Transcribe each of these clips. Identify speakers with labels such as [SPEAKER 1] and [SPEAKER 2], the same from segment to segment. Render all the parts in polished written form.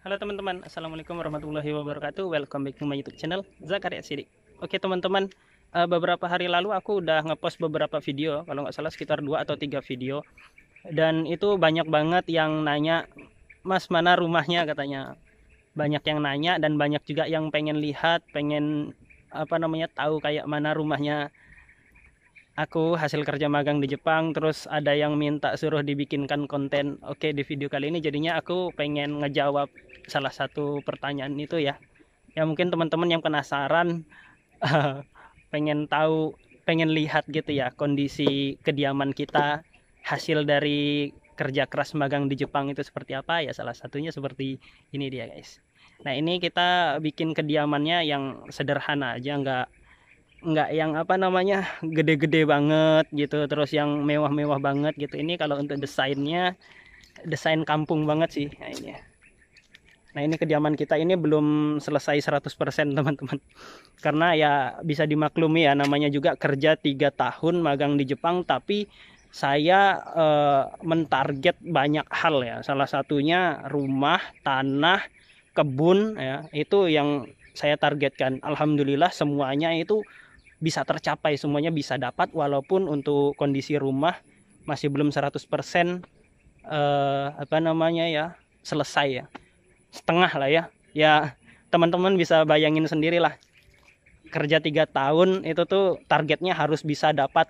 [SPEAKER 1] Halo teman-teman, Assalamualaikum warahmatullahi wabarakatuh. Welcome back to my YouTube channel Zakaria Sidik. Oke teman-teman, beberapa hari lalu aku udah ngepost beberapa video, kalau nggak salah sekitar 2 atau 3 video. Dan itu banyak banget yang nanya, Mas mana rumahnya katanya. Banyak yang nanya dan banyak juga yang pengen lihat, pengen tahu kayak mana rumahnya aku hasil kerja magang di Jepang. Terus ada yang minta suruh dibikinkan konten. Oke, di video kali ini jadinya aku pengen ngejawab salah satu pertanyaan itu ya. Ya mungkin teman-teman yang penasaran pengen tahu, pengen lihat gitu ya kondisi kediaman kita hasil dari kerja keras magang di Jepang itu seperti apa ya. Salah satunya seperti ini dia guys. Nah ini kita bikin kediamannya yang sederhana aja, nggak yang gede-gede banget gitu, terus yang mewah-mewah banget gitu. Ini kalau untuk desainnya desain kampung banget sih. Nah ini kediaman kita ini belum selesai 100% teman-teman, karena ya bisa dimaklumi ya, namanya juga kerja 3 tahun magang di Jepang. Tapi saya mentarget banyak hal ya, salah satunya rumah, tanah, kebun ya, itu yang saya targetkan. Alhamdulillah semuanya itu bisa tercapai, semuanya bisa dapat, walaupun untuk kondisi rumah masih belum 100% selesai ya, setengah lah ya. Ya teman-teman bisa bayangin sendiri lah, kerja 3 tahun itu tuh targetnya harus bisa dapat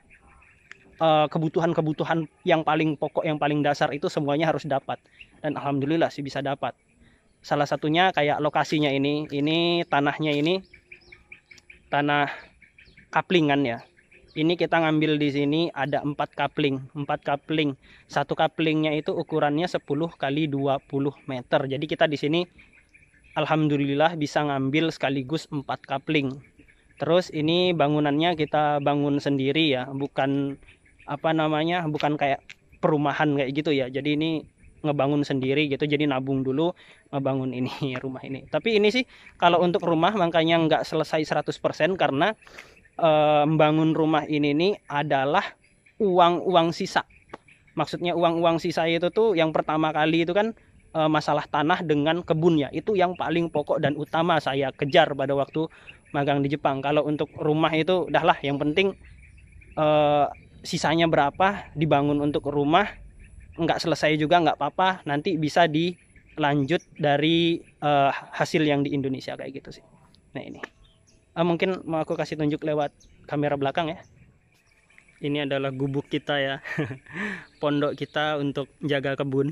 [SPEAKER 1] kebutuhan-kebutuhan yang paling pokok, yang paling dasar itu semuanya harus dapat. Dan alhamdulillah sih bisa dapat. Salah satunya kayak lokasinya ini tanahnya ini tanah kaplingan ya. Ini kita ngambil di sini ada 4 kapling. Satu kaplingnya itu ukurannya 10 kali 20 meter. Jadi kita di sini alhamdulillah bisa ngambil sekaligus 4 kapling. Terus ini bangunannya kita bangun sendiri ya, bukan bukan kayak perumahan kayak gitu ya. Jadi ini ngebangun sendiri gitu, jadi nabung dulu ngebangun ini rumah ini. Tapi ini sih kalau untuk rumah makanya nggak selesai 100% karena membangun rumah ini nih adalah uang-uang sisa. Maksudnya uang-uang sisa itu tuh yang pertama kali itu kan masalah tanah dengan kebunnya. Itu yang paling pokok dan utama saya kejar pada waktu magang di Jepang. Kalau untuk rumah itu udahlah, yang penting eh, sisanya berapa dibangun untuk rumah. Nggak selesai juga nggak apa-apa, nanti bisa dilanjut dari hasil yang di Indonesia kayak gitu sih. Nah ini mungkin mau aku kasih tunjuk lewat kamera belakang ya. Ini adalah gubuk kita ya, pondok kita untuk jaga kebun.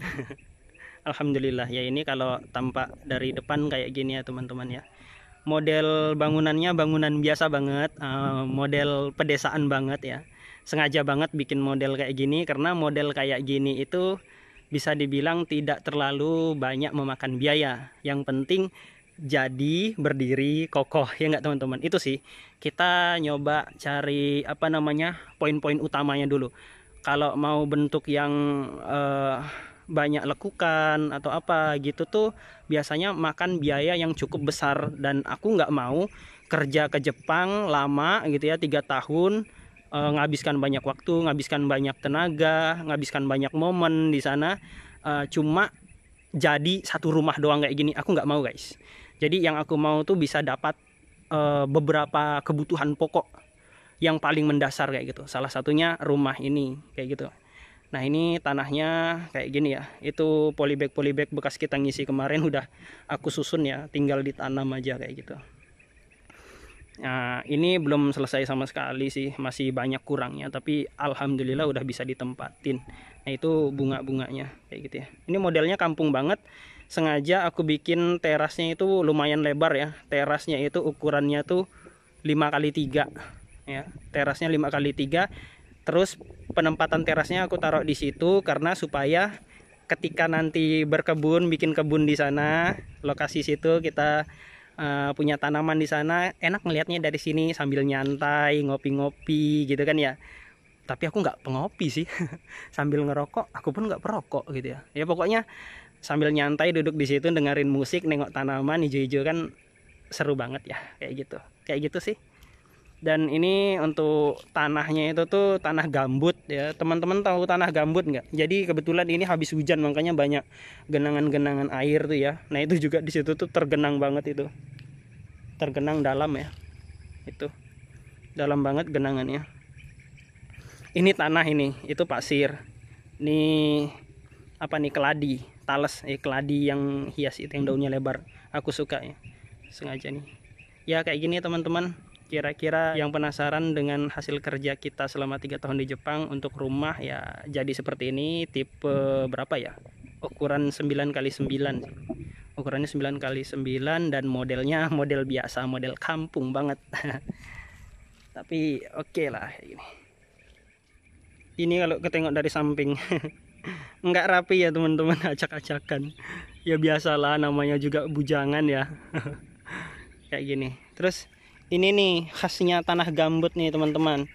[SPEAKER 1] Alhamdulillah ya, ini kalau tampak dari depan kayak gini ya teman-teman ya. Model bangunannya bangunan biasa banget, model pedesaan banget ya. Sengaja banget bikin model kayak gini karena model kayak gini itu bisa dibilang tidak terlalu banyak memakan biaya. Yang penting jadi berdiri kokoh ya nggak teman-teman. Itu sih kita nyoba cari poin-poin utamanya dulu. Kalau mau bentuk yang banyak lekukan atau apa gitu tuh biasanya makan biaya yang cukup besar, dan aku nggak mau kerja ke Jepang lama gitu ya, 3 tahun, ngabiskan banyak waktu, ngabiskan banyak tenaga, ngabiskan banyak momen di sana, cuma jadi satu rumah doang kayak gini. Aku nggak mau guys. Jadi yang aku mau tuh bisa dapat beberapa kebutuhan pokok yang paling mendasar kayak gitu. Salah satunya rumah ini kayak gitu. Nah ini tanahnya kayak gini ya. Itu polybag bekas kita ngisi kemarin udah aku susun ya, tinggal ditanam aja kayak gitu. Nah ini belum selesai sama sekali sih, masih banyak kurangnya, tapi alhamdulillah udah bisa ditempatin. Nah itu bunga-bunganya kayak gitu ya. Ini modelnya kampung banget. Sengaja aku bikin terasnya itu lumayan lebar ya. Terasnya itu ukurannya tuh 5 kali 3 ya. Terasnya 5 kali 3. Terus penempatan terasnya aku taruh di situ karena supaya ketika nanti berkebun, bikin kebun di sana, lokasi situ kita punya tanaman di sana, enak ngelihatnya dari sini sambil nyantai ngopi-ngopi gitu kan ya. Tapi aku nggak pengopi sih. Sambil ngerokok aku pun nggak perokok gitu ya. Ya pokoknya sambil nyantai duduk di situ dengerin musik, nengok tanaman hijau-hijau kan seru banget ya, kayak gitu sih. Dan ini untuk tanahnya itu tuh tanah gambut ya. Teman-teman tahu tanah gambut nggak? Jadi kebetulan ini habis hujan makanya banyak genangan-genangan air tuh ya. Nah itu juga di situ tuh tergenang banget itu. Tergenang dalam ya. Itu dalam banget genangannya. Ini tanah ini, itu pasir. Ini apa nih, keladi, tales, keladi yang hias itu yang daunnya lebar. Aku suka ya. Sengaja nih. Ya kayak gini teman-teman. Kira-kira yang penasaran dengan hasil kerja kita selama 3 tahun di Jepang untuk rumah ya jadi seperti ini. Tipe berapa ya? Ukuran 9x9 sih. Ukurannya 9x9 dan modelnya model biasa, model kampung banget. Tapi oke lah ini. Ini kalau ketengok dari samping nggak rapi ya teman-teman, acak-acakan. Ya biasalah, namanya juga bujangan ya. Kayak gini. Terus ini nih khasnya tanah gambut nih teman-teman,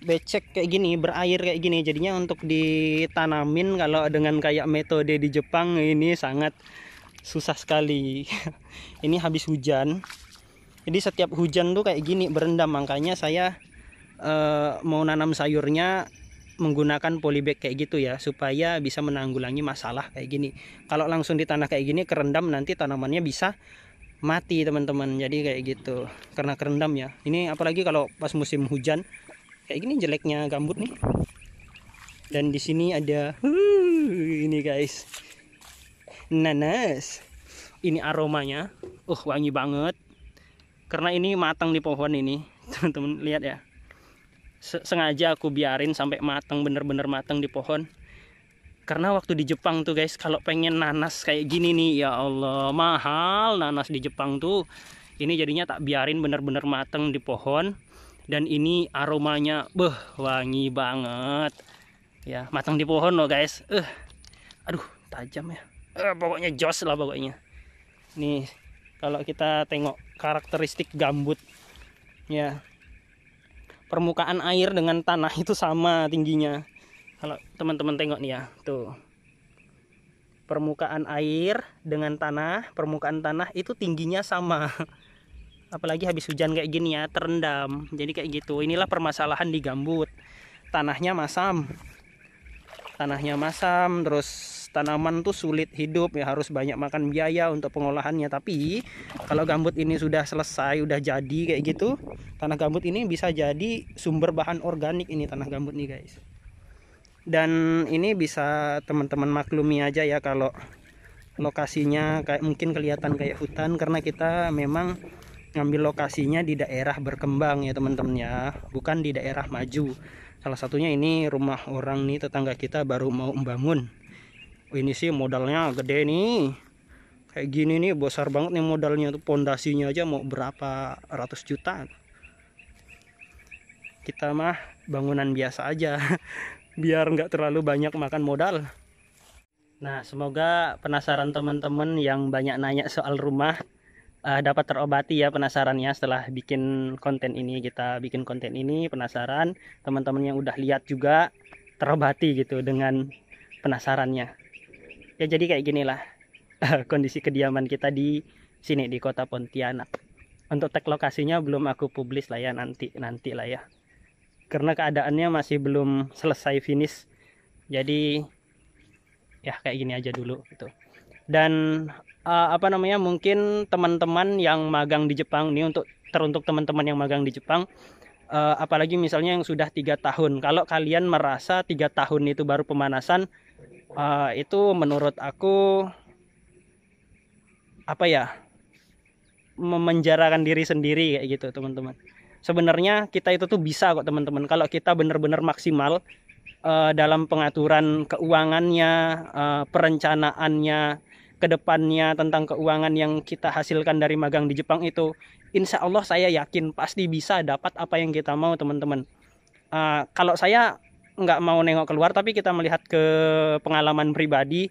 [SPEAKER 1] becek kayak gini, berair kayak gini. Jadinya untuk ditanamin kalau dengan kayak metode di Jepang ini sangat susah sekali. Ini habis hujan, jadi setiap hujan tuh kayak gini berendam. Makanya saya mau nanam sayurnya menggunakan polybag kayak gitu ya, supaya bisa menanggulangi masalah kayak gini. Kalau langsung di tanah kayak gini kerendam, nanti tanamannya bisa mati teman-teman. Jadi kayak gitu karena kerendam ya. Ini apalagi kalau pas musim hujan kayak gini jeleknya gambut nih. Dan di sini ada ini guys, nanas. Ini aromanya wangi banget karena ini matang di pohon ini teman-teman, lihat ya. Sengaja aku biarin sampai matang, bener-bener matang di pohon. Karena waktu di Jepang tuh guys, kalau pengen nanas kayak gini nih, ya Allah mahal nanas di Jepang tuh. Ini jadinya tak biarin bener-bener mateng di pohon. Dan ini aromanya wangi banget ya, matang di pohon loh guys. Aduh tajam ya. Pokoknya jos lah pokoknya. Nih kalau kita tengok karakteristik gambut ya, permukaan air dengan tanah itu sama tingginya. Kalau teman-teman tengok nih ya, tuh permukaan air dengan tanah, permukaan tanah itu tingginya sama. Apalagi habis hujan kayak gini ya, terendam. Jadi kayak gitu. Inilah permasalahan di gambut. Tanahnya masam, terus tanaman tuh sulit hidup ya, harus banyak makan biaya untuk pengolahannya. Tapi kalau gambut ini sudah selesai, udah jadi kayak gitu, tanah gambut ini bisa jadi sumber bahan organik. Ini tanah gambut nih guys. Dan ini bisa teman-teman maklumi aja ya kalau lokasinya kayak mungkin kelihatan kayak hutan, karena kita memang ngambil lokasinya di daerah berkembang ya teman-teman ya, bukan di daerah maju. Salah satunya ini rumah orang nih, tetangga kita baru mau membangun. Ini sih modalnya gede nih, kayak gini nih, besar banget nih modalnya tuh. Pondasinya aja mau berapa ratus juta. Kita mah bangunan biasa aja biar nggak terlalu banyak makan modal. Nah semoga penasaran teman-teman yang banyak nanya soal rumah dapat terobati ya penasarannya setelah bikin konten ini. Kita bikin konten ini penasaran, teman-teman yang udah lihat juga terobati gitu dengan penasarannya ya. Jadi kayak ginilah kondisi kediaman kita di sini di kota Pontianak. Untuk tag lokasinya belum aku publish lah ya, nanti lah ya, karena keadaannya masih belum selesai finish. Jadi ya kayak gini aja dulu gitu. Dan mungkin teman-teman yang magang di Jepang ini, teruntuk teman-teman yang magang di Jepang, apalagi misalnya yang sudah 3 tahun. Kalau kalian merasa 3 tahun itu baru pemanasan, itu menurut aku memenjarakan diri sendiri kayak gitu teman-teman. Sebenarnya kita itu tuh bisa kok teman-teman, kalau kita benar-benar maksimal dalam pengaturan keuangannya, perencanaannya ke depannya tentang keuangan yang kita hasilkan dari magang di Jepang itu. Insya Allah saya yakin pasti bisa dapat apa yang kita mau teman-teman. Kalau saya nggak mau nengok keluar, tapi kita melihat ke pengalaman pribadi,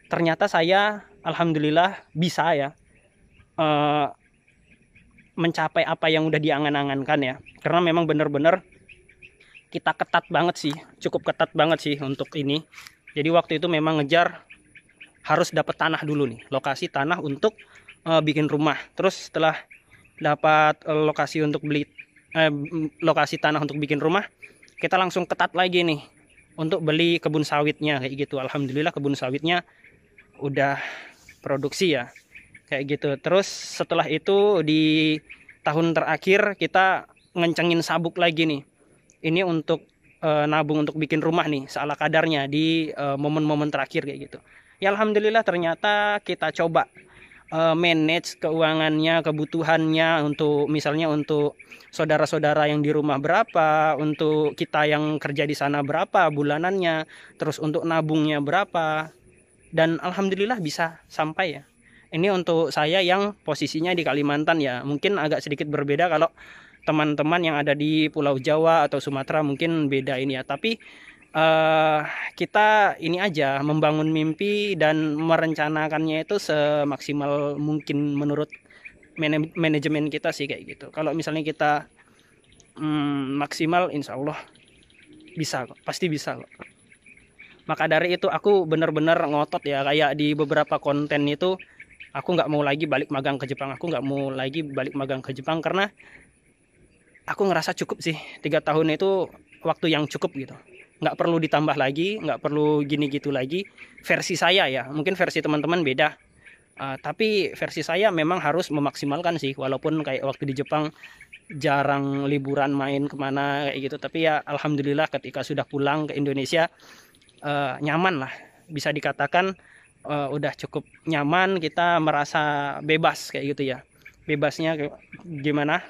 [SPEAKER 1] ternyata saya alhamdulillah bisa ya mencapai apa yang udah diangan-angankan ya. Karena memang benar-benar kita ketat banget sih, cukup ketat banget sih untuk ini. Jadi waktu itu memang ngejar harus dapat tanah dulu nih, lokasi tanah untuk bikin rumah. Terus setelah dapat lokasi untuk beli lokasi tanah untuk bikin rumah, kita langsung ketat lagi nih untuk beli kebun sawitnya kayak gitu. Alhamdulillah kebun sawitnya udah produksi ya kayak gitu. Terus setelah itu di tahun terakhir kita ngencengin sabuk lagi nih. Ini untuk nabung untuk bikin rumah nih seala kadarnya di momen-momen terakhir kayak gitu. Ya alhamdulillah ternyata kita coba manage keuangannya, kebutuhannya untuk misalnya untuk saudara-saudara yang di rumah berapa, untuk kita yang kerja di sana berapa bulanannya, terus untuk nabungnya berapa, dan alhamdulillah bisa sampai ya. Ini untuk saya yang posisinya di Kalimantan ya, mungkin agak sedikit berbeda kalau teman-teman yang ada di Pulau Jawa atau Sumatera mungkin beda ini ya. Tapi kita ini aja membangun mimpi dan merencanakannya itu semaksimal mungkin menurut manajemen kita sih kayak gitu. Kalau misalnya kita maksimal, insya Allah bisa kok, pasti bisa kok. Maka dari itu aku bener-bener ngotot ya, kayak di beberapa konten itu aku nggak mau lagi balik magang ke Jepang. Aku nggak mau lagi balik magang ke Jepang karena aku ngerasa cukup sih. 3 tahun itu waktu yang cukup gitu. Nggak perlu ditambah lagi, nggak perlu gini gitu lagi. Versi saya ya, mungkin versi teman-teman beda. Tapi versi saya memang harus memaksimalkan sih. Walaupun kayak waktu di Jepang jarang liburan main kemana kayak gitu. Tapi ya alhamdulillah ketika sudah pulang ke Indonesia nyaman lah. Bisa dikatakan udah cukup nyaman, kita merasa bebas kayak gitu ya. Bebasnya gimana,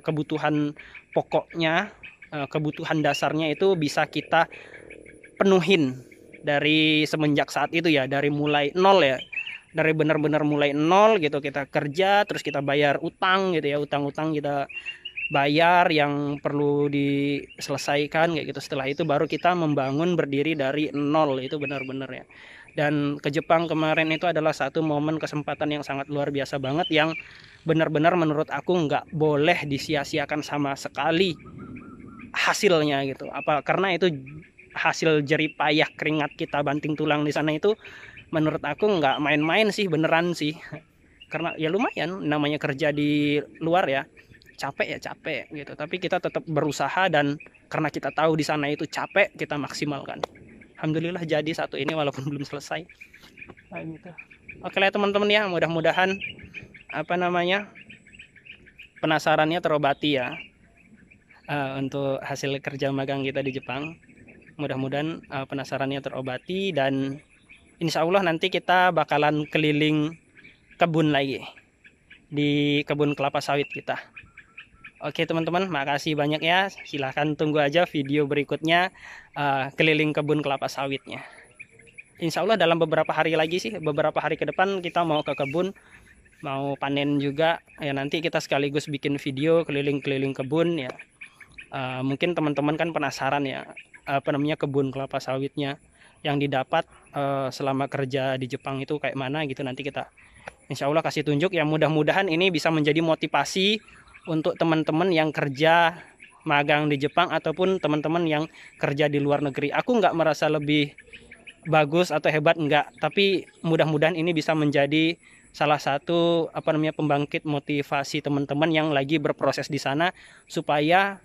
[SPEAKER 1] kebutuhan pokoknya, kebutuhan dasarnya itu bisa kita penuhin dari semenjak saat itu ya, dari mulai nol ya, dari benar-benar mulai nol gitu kita kerja, terus kita bayar utang gitu ya, utang-utang kita bayar yang perlu diselesaikan kayak gitu. Setelah itu baru kita membangun berdiri dari nol, itu benar-benar ya. Dan ke Jepang kemarin itu adalah satu momen kesempatan yang sangat luar biasa banget, yang benar-benar menurut aku nggak boleh disia-siakan sama sekali hasilnya gitu. Apa karena itu hasil jerih payah keringat kita banting tulang di sana, itu menurut aku nggak main-main sih, beneran sih. Karena ya lumayan namanya kerja di luar ya, capek ya capek gitu, tapi kita tetap berusaha, dan karena kita tahu di sana itu capek, kita maksimalkan. Alhamdulillah jadi satu ini walaupun belum selesai. Nah, gitu. Oke lah teman-teman ya, mudah-mudahan apa namanya penasarannya terobati ya, untuk hasil kerja magang kita di Jepang. Mudah-mudahan penasarannya terobati, dan insya Allah nanti kita bakalan keliling kebun lagi di kebun kelapa sawit kita. Oke teman-teman, makasih banyak ya. Silahkan tunggu aja video berikutnya keliling kebun kelapa sawitnya. Insya Allah dalam beberapa hari lagi sih, beberapa hari ke depan kita mau ke kebun, mau panen juga. Ya nanti kita sekaligus bikin video keliling-keliling kebun ya. Mungkin teman-teman kan penasaran ya, apa namanya kebun kelapa sawitnya yang didapat selama kerja di Jepang itu kayak mana gitu. Nanti kita insya Allah kasih tunjuk ya. Mudah-mudahan ini bisa menjadi motivasi untuk teman-teman yang kerja magang di Jepang ataupun teman-teman yang kerja di luar negeri. Aku nggak merasa lebih bagus atau hebat, enggak, tapi mudah-mudahan ini bisa menjadi salah satu apa namanya pembangkit motivasi teman-teman yang lagi berproses di sana, supaya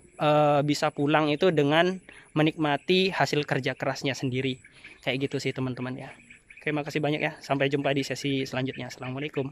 [SPEAKER 1] bisa pulang itu dengan menikmati hasil kerja kerasnya sendiri. Kayak gitu sih teman-teman ya. Oke, makasih banyak ya. Sampai jumpa di sesi selanjutnya. Assalamualaikum.